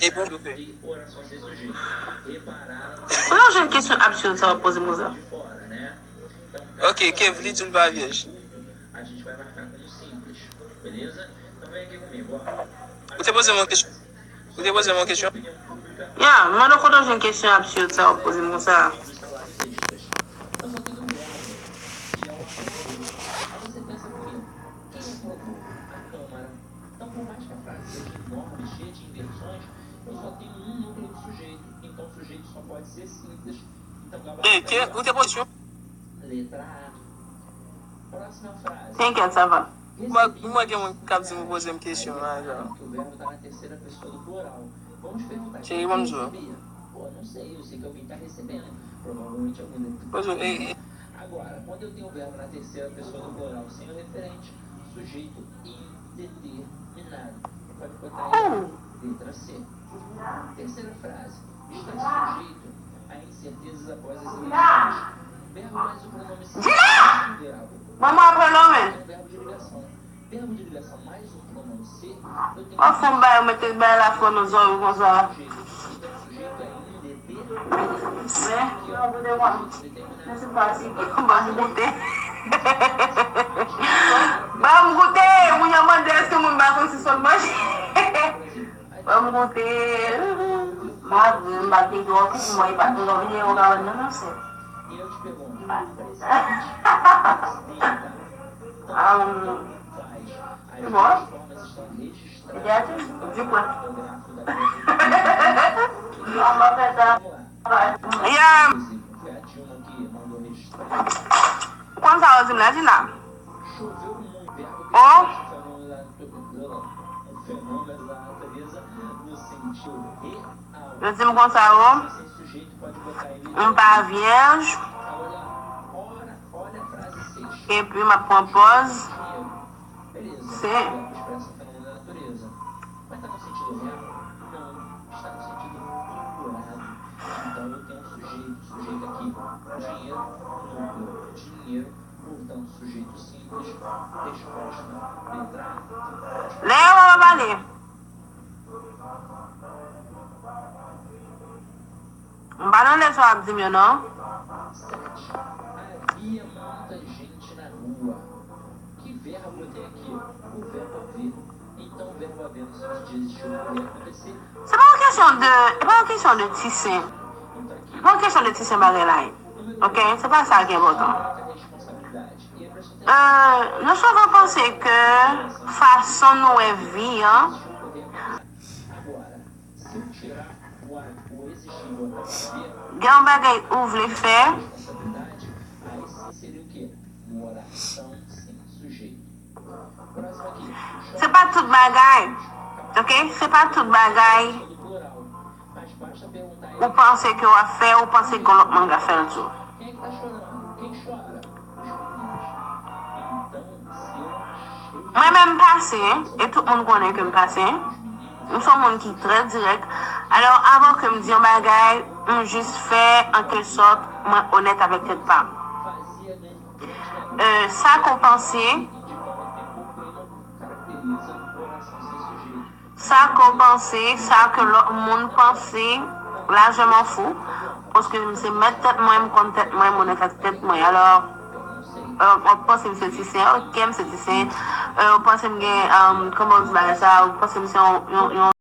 Et pour le faire. Non, j'ai une question absurde, ça va poser mon ça. Ok, Kev, lis tu pas vierge. Vous te posez mon question? Vous te posez mon question? Yeah, moi, donc, j'ai une question absurde, ça va poser mon ça. Et Kev, vous te posez question? T'inquiète, ça va. Moi, qui me pose une question. Chérie, bonjour. Bonjour. Agora, quando eu tenho o verbo na terceira pessoa do plural sem o referente, sujeito indeterminado. Pode botar aí letra C. Terceira frase. Está sujeito a incertezas após as eleições. Verbo mais o pronome se. Vamos ao pronome. Verbo de ligação. Verbo de ligação mais o pronome se. Eu tenho Ó, fumba, eu meto bem lá fora nos olhos, com ça. sujeito é indeterminado. Mais, on vous demande. Je sais pas si on va me goûter. Va me goûter. Vous me demandez est-ce que mon bâton c'est sur le manger. Va me goûter. Moi, je me bats des doigts, moi, il va tout revenir au gars, non, c'est. E eu te pergunto, C'est bon? as formas estão registradas Regarde, du quoi? no gráfico da On va faire ça. Yeah. Foi a Dilma que mandou registrar. Quand ça va, là, là. Choveu muito verbo que Oh. fenômeno da natureza no sentido real. Je dis comme ça va. Sem sujeito pode botar ele. On part vierge. Agora, olha a frase 6. Et puis ma propose. Beleza. Sim. O verbo expressa o fenômeno da natureza. Mas está no sentido real? Não. Está no sentido figurado. Então eu tenho um sujeito aqui. Dinheiro, núcleo. Dinheiro, portanto, sujeito simples. Resposta, letra A. Léo, on va aller. On va dans les soirs, dis-moi, non? 7. Havia muita gente na rua. Que verbo tem aqui? O verbo haver. Então, o verbo haver nos seus dias de ocorrer acontecer. C'est pas une question de tisser. Então, aqui, C'est pas une question de tisser baguette. Ok? C'est pas ça qui est important. a responsabilidade. E a presta atenção. Nous sommes penser que façon nous est vie, hein? Agora, se eu tirar o existir e botar haver, Gan bagay ouvre les faits. responsabilidade, aí sim seria o quê? Uma oração sem sujeito. Próximo aqui. C'est pas tout bagay. Ok? C'est pas tout bagay. Do plural. Mas basta perguntar Ou penser que on a fait, ou penser que l'autre monde a fait le tour. quem é que tá chorando? Quem chora? Os meninos. Então, se eu achei Moi-même passé, et tout le monde connaît que me passé. Nous sommes un monde qui est très direct. Alors, avant que me dire bagay, on juste fait en quelque sorte, moi, honnête avec quelque part. fazia grande Ça qu'on pensait, de forma que pouco caracteriza oração sem sujeito. ça qu'on pensait, ça que l'autre monde pensait, là, je m'en fous. Parce que je me mettre tête moi, me compte tête moi, mon effet tête moi. Alors, on pense que c'est Tissin, ok, c'est Tissin. On pense que, comment on dit ça, on pense que c'est